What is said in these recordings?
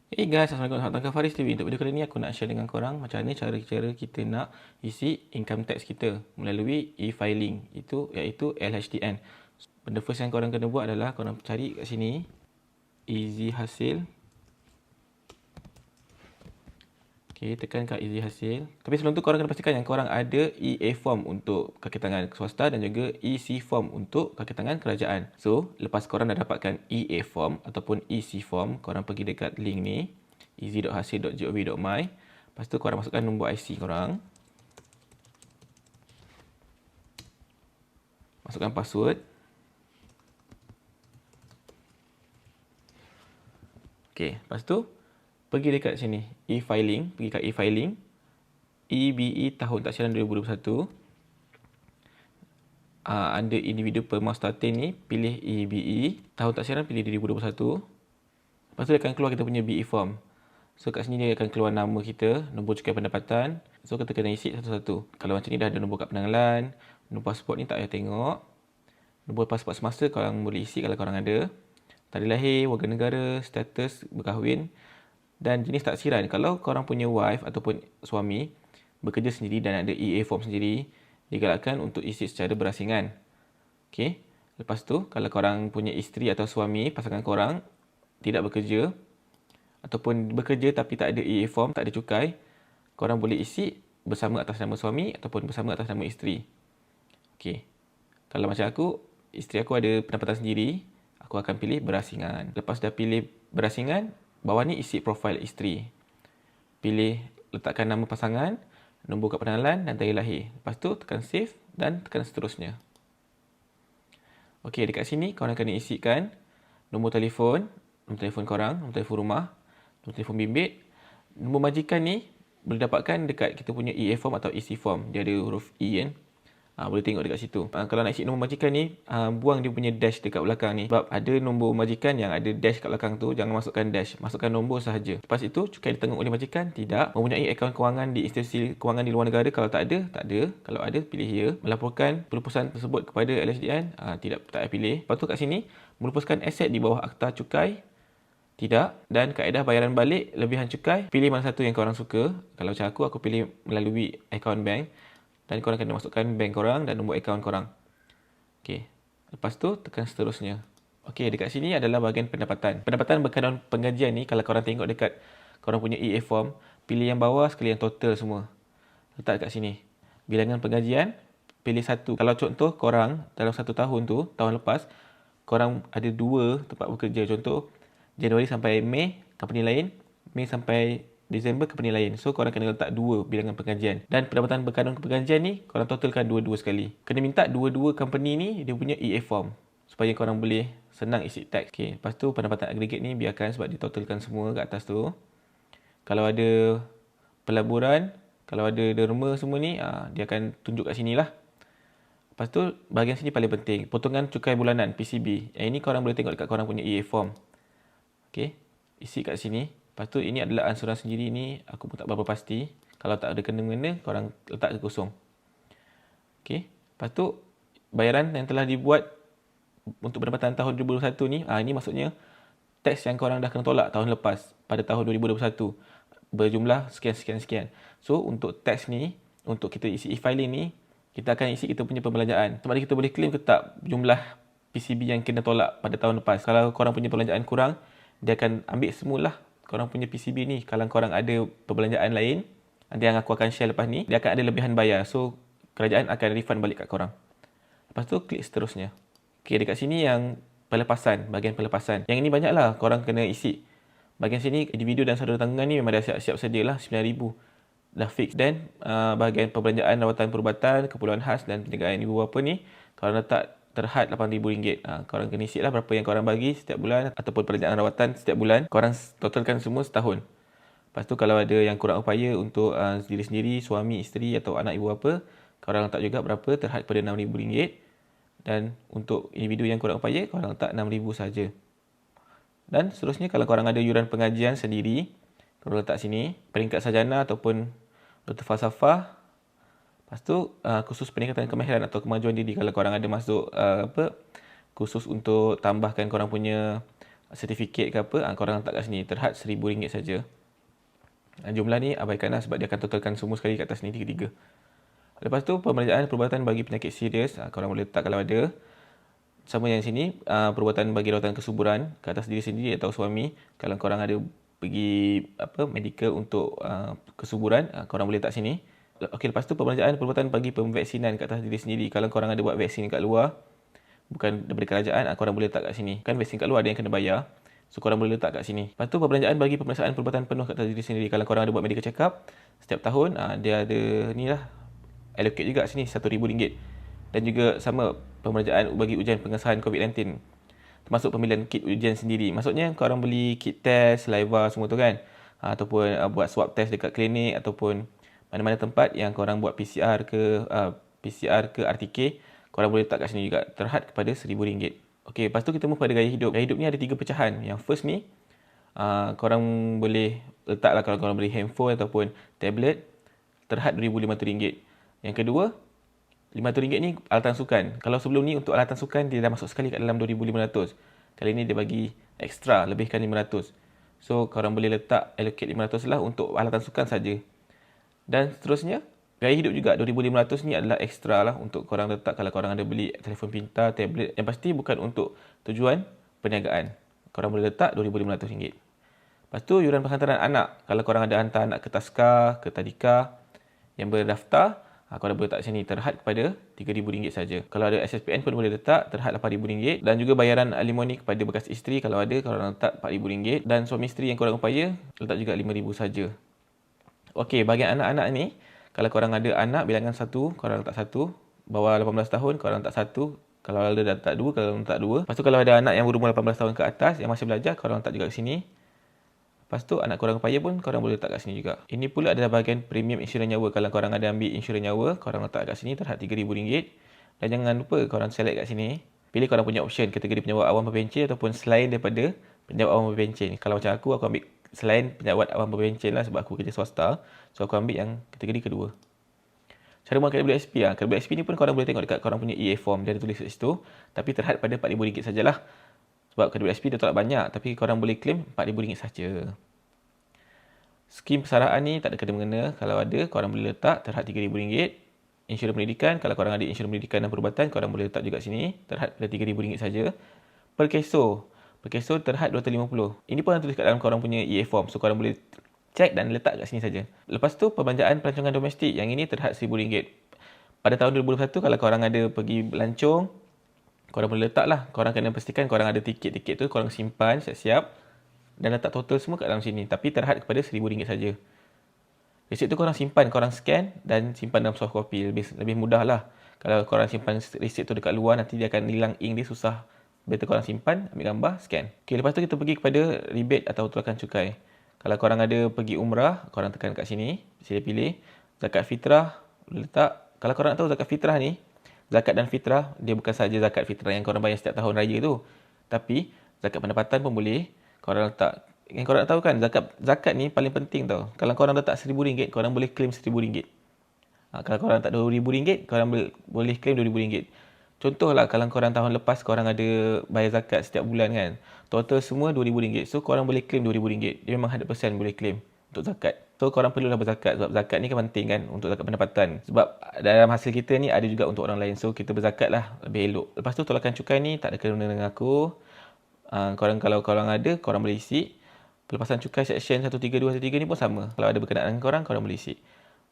Hey guys, Assalamualaikum warahmatullahi wabarakatuh. Faris TV. Untuk video kali ni aku nak share dengan korang macam mana cara kita nak isi income tax kita melalui e-filing, iaitu LHTN. Benda first yang korang kena buat adalah korang cari kat sini Easy Hasil. Okay, tekan kat Easy Hasil. Tapi sebelum tu korang kena pastikan yang korang ada EA form untuk kaki tangan swasta dan juga EC form untuk kaki tangan kerajaan. So, lepas korang dah dapatkan EA form ataupun EC form, korang pergi dekat link ni easy.hasil.gov.my. Lepas tu korang masukkan nombor IC korang. Masukkan password. Okay, lepas tu pergi dekat sini e-filing, pergi kat e-filing, EBE tahun taksiran 2021. Under individu pemostatin ni pilih EBE, tahun taksiran pilih 2021. Lepas tu dia akan keluar kita punya BE form. So kat sini dia akan keluar nama kita, nombor cukai pendapatan. So kita kena isi satu-satu. Kalau macam ni dah ada nombor kad penanggalan, nombor pasport ni tak payah tengok. Nombor pasport semasa korang boleh isi kalau korang ada. Tarikh lahir, warga negara, status berkahwin dan jenis taksiran. Kalau korang punya wife ataupun suami bekerja sendiri dan ada EA form sendiri, digalakkan untuk isi secara berasingan. Okey. Lepas tu kalau korang punya isteri atau suami, pasangan korang tidak bekerja ataupun bekerja tapi tak ada EA form, tak ada cukai, korang boleh isi bersama atas nama suami ataupun bersama atas nama isteri. Okey. Kalau macam aku, isteri aku ada pendapatan sendiri, aku akan pilih berasingan. Lepas dah pilih berasingan, bawah ni isi profil isteri. Pilih letakkan nama pasangan, nombor kad pengenalan dan tarikh lahir. Lepas tu tekan save dan tekan seterusnya. Okey, dekat sini korang kena isikan nombor telefon korang, nombor telefon rumah, nombor telefon bimbit. Nombor majikan ni boleh dapatkan dekat kita punya EA form atau EC form. Dia ada huruf E kan. Boleh tengok dekat situ. Kalau nak isi nombor majikan ni, buang dia punya dash dekat belakang ni. Sebab ada nombor majikan yang ada dash kat belakang tu, jangan masukkan dash. Masukkan nombor sahaja. Lepas itu, cukai ditanggung oleh majikan? Tidak. Mempunyai akaun kewangan di institusi kewangan di luar negara? Kalau tak ada, tak ada. Kalau ada, pilih ya. Melaporkan pelupusan tersebut kepada LHDN? Tidak, tak payah pilih. Lepas tu kat sini, melupuskan aset di bawah akta cukai? Tidak. Dan kaedah bayaran balik lebihan cukai, pilih mana satu yang korang suka. Kalau macam aku pilih melalui akaun bank. Dan korang kena masukkan bank korang dan nombor akaun korang. Okey. Lepas tu tekan seterusnya. Okey, dekat sini adalah bahagian pendapatan. Pendapatan berkaitan penggajian ni, kalau korang tengok dekat korang punya EA form, pilih yang bawah sekali yang total semua. Letak dekat sini. Bilangan penggajian, pilih satu. Kalau contoh korang dalam satu tahun tu, tahun lepas, korang ada 2 tempat bekerja. Contoh, Januari sampai Mei, company lain. Mei sampai Disember, company lain. So, korang kena letak 2 bilangan penggajian. Dan pendapatan berkandung penggajian ni, korang totalkan 2-2 sekali. Kena minta 2-2 company ni, dia punya EA form. Supaya korang boleh senang isi tax. Okay. Lepas tu, pendapatan agregat ni biarkan sebab dia totalkan semua kat atas tu. Kalau ada pelaburan, kalau ada derma semua ni, dia akan tunjuk kat sini lah. Lepas tu, bahagian sini paling penting. Potongan cukai bulanan, PCB. Yang ini korang boleh tengok dekat korang punya EA form. Okey, isi kat sini. Lepas tu ini adalah ansuran sendiri ni, aku pun tak berapa pasti. Kalau tak ada kena-mengena, korang letak ke kosong. Okey, lepas tu bayaran yang telah dibuat untuk pendapatan tahun 2021 ni, ini maksudnya teks yang korang dah kena tolak tahun lepas pada tahun 2021 berjumlah sekian. So untuk teks ni, untuk kita isi e-filing ni, kita akan isi kita punya pembelanjaan. Sama ada kita boleh claim ke tak jumlah PCB yang kena tolak pada tahun lepas. Kalau korang punya perbelanjaan kurang, dia akan ambil semualah korang punya PCB ni. Kalau korang ada perbelanjaan lain, nanti yang aku akan share lepas ni, dia akan ada lebihan bayar. So, kerajaan akan refund balik kat korang. Lepas tu, klik seterusnya. Okay, dekat sini yang pelepasan, bahagian pelepasan. Yang ini banyaklah korang kena isi. Bahagian sini, individu dan saudara tanggungan ni memang dah siap-siap sedia lah, 9,000. Dah fix. Dan bahagian perbelanjaan rawatan perubatan, keperluan khas dan penjagaan ibu bapa ni, korang letak terhad RM8,000. Korang kena isi lah berapa yang korang bagi setiap bulan ataupun perbelanjaan rawatan setiap bulan. Korang totalkan semua setahun. Lepas tu kalau ada yang kurang upaya untuk sendiri-sendiri, suami, isteri atau anak ibu bapa, korang letak juga berapa terhad pada RM6,000. Dan untuk individu yang kurang upaya, korang letak RM6,000 saja. Dan seterusnya kalau korang ada yuran pengajian sendiri, korang letak sini. Peringkat sarjana ataupun Dr. Falsafah. Lepas tu, khusus peningkatan kemahiran atau kemajuan diri. Kalau korang ada masuk kursus untuk tambahkan korang punya sertifikat ke apa, korang letak kat sini. Terhad RM1,000 saja. Jumlah ni abaikanlah sebab dia akan totalkan semua sekali kat atas ni, tiga-tiga. Lepas tu, pembelanjaan perubatan bagi penyakit serius, korang boleh letak kalau ada. Sama yang sini, perubatan bagi rawatan kesuburan ke atas diri sendiri atau suami. Kalau korang ada pergi medical untuk kesuburan, korang boleh letak sini. Okey, lepas tu pembelanjaan perubatan bagi pemvaksinan ke atas diri sendiri. Kalau korang ada buat vaksin kat luar, bukan daripada kerajaan, korang boleh letak kat sini. Kan vaksin kat luar ada yang kena bayar. So, korang boleh letak kat sini. Lepas tu, pembelanjaan bagi pemeriksaan perubatan penuh kat atas diri sendiri. Kalau korang ada buat medical check up, setiap tahun, dia ada ni lah, allocate juga sini RM1,000. Dan juga sama pembelanjaan bagi ujian pengesahan COVID-19. Termasuk pembelian kit ujian sendiri. Maksudnya korang beli kit test, saliva semua tu kan. Ataupun buat swab test dekat klinik ataupun mana-mana tempat yang korang buat PCR ke RTK, korang boleh letak kat sini juga. Terhad kepada RM1,000. Okey, lepas tu kita move pada gaya hidup. Gaya hidup ni ada 3 pecahan. Yang first ni, korang boleh letaklah kalau korang beli handphone ataupun tablet, terhad RM2,500. Yang kedua, RM500 ni alatan sukan. Kalau sebelum ni untuk alatan sukan, dia dah masuk sekali kat dalam RM2,500. Kali ni dia bagi ekstra, lebihkan RM500. So, korang boleh letak allocate RM500 lah untuk alatan sukan saja. Dan seterusnya, gaya hidup juga RM2,500 ni adalah ekstra lah untuk korang letak kalau korang ada beli telefon pintar, tablet. Yang pasti bukan untuk tujuan perniagaan. Korang boleh letak RM2,500. Lepas tu, yuran penghantaran anak. Kalau korang ada hantar anak ke Taska, ke Tadika yang berdaftar, korang boleh letak sini terhad kepada RM3,000 saja. Kalau ada SSPN pun boleh letak terhad RM8,000. Dan juga bayaran alimoni kepada bekas isteri kalau ada, korang letak RM4,000. Dan suami isteri yang korang upaya, letak juga RM5,000 saja. Okey, bahagian anak-anak ni, kalau korang ada anak bilangan 1, korang letak 1. Bawah 18 tahun, korang letak 1. Kalau ada dah letak 2, kalau letak 2. Lepas tu kalau ada anak yang berumur 18 tahun ke atas, yang masih belajar, korang letak juga sini. Lepas tu anak korang upaya pun korang boleh letak kat sini juga. Ini pula adalah bahagian premium insurans nyawa. Kalau korang ada ambil insurans nyawa, korang letak kat sini terhad RM3,000. Dan jangan lupa korang select kat sini. Pilih korang punya option kategori penyawat awam berbencin ataupun selain daripada penyawat awam berbencin. Kalau macam aku ambil selain penyawat awam berbencin lah sebab aku kerja swasta. So aku ambil yang kategori kedua. Cara buat KWSP KWSP ni pun korang boleh tengok dekat korang punya EA form. Dia ada tulis kat situ. Tapi terhad pada RM4,000 sajalah. Sebab KWSP dia tolak banyak. Tapi korang boleh claim RM4,000 saja. Skim persaraan ni tak ada kena-mengena. Kalau ada, korang boleh letak terhad RM3,000. Insurans pendidikan, kalau korang ada insurans pendidikan dan perubatan, korang boleh letak juga sini. Terhad pada RM3,000 saja. Perkeso. Perkeso terhad RM250. Ini pun tulis kat dalam korang punya EA form. So, korang boleh cek dan letak kat sini saja. Lepas tu, perbelanjaan pelancongan domestik. Yang ini terhad RM1,000. Pada tahun 2021, kalau korang ada pergi melancong, korang boleh letak lah. Korang kena pastikan korang ada tiket-tiket tu, korang simpan siap-siap dan letak total semua kat dalam sini. Tapi terhad kepada RM1,000 saja. Resit tu korang simpan, korang scan dan simpan dalam soft copy. Lebih mudah lah. Kalau korang simpan resit tu dekat luar, nanti dia akan hilang ink dia, susah. Better korang simpan, ambil gambar, scan. Okay, lepas tu kita pergi kepada rebate atau tolakan cukai. Kalau korang ada pergi umrah, korang tekan kat sini. Sila pilih. Zakat fitrah, boleh letak. Kalau korang nak tahu zakat fitrah ni, zakat dan fitrah, dia bukan saja zakat fitrah yang korang bayar setiap tahun raya tu. Tapi, zakat pendapatan pun boleh. Korang letak. Yang korang nak tahu kan, zakat ni paling penting tau. Kalau korang letak RM1,000, korang boleh claim RM1,000. Kalau korang letak RM2,000, korang boleh claim RM2,000. Contohlah, kalau korang tahun lepas korang ada bayar zakat setiap bulan kan. Total semua RM2,000. So, korang boleh claim RM2,000. Dia memang 100% boleh claim untuk zakat. So, korang perlulah berzakat. Sebab zakat ni kan penting kan untuk zakat pendapatan. Sebab dalam hasil kita ni ada juga untuk orang lain. So, kita berzakat lah lebih elok. Lepas tu, tolakan cukai ni tak ada kena dengan aku. Korang kalau korang ada, korang boleh isi. Pelepasan cukai seksyen 132, 133 ni pun sama. Kalau ada berkenaan dengan korang, korang boleh isi.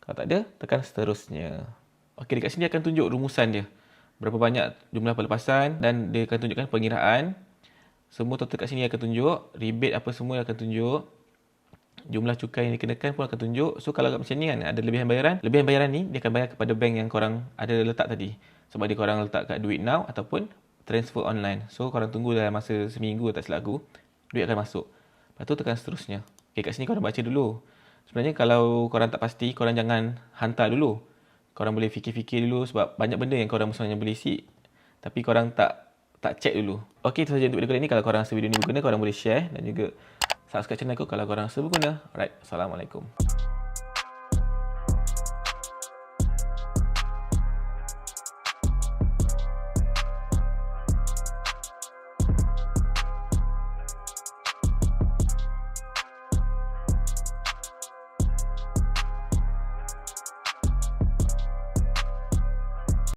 Kalau tak ada, tekan seterusnya. Okey, dekat sini akan tunjuk rumusan dia. Berapa banyak jumlah pelepasan dan dia akan tunjukkan pengiraan. Semua total kat sini akan tunjuk. Rebate apa semua akan tunjuk. Jumlah cukai yang dikenakan pun akan tunjuk. So, kalau macam ni kan, ada lebihan bayaran. Lebihan bayaran ni, dia akan bayar kepada bank yang korang ada letak tadi. Sebab dia korang letak kat duit now ataupun transfer online. So, korang tunggu dalam masa seminggu tak silap aku. Duit akan masuk. Lepas tu tekan seterusnya. Okay, kat sini korang baca dulu. Sebenarnya kalau korang tak pasti, korang jangan hantar dulu. Korang boleh fikir-fikir dulu sebab banyak benda yang korang sebenarnya boleh isi. Tapi korang tak check dulu. Okay, itu sahaja untuk video kali ni. Kalau korang rasa video ni berguna, korang boleh share dan juga subscribe channel aku kalau korang rasa berguna. Alright, Assalamualaikum.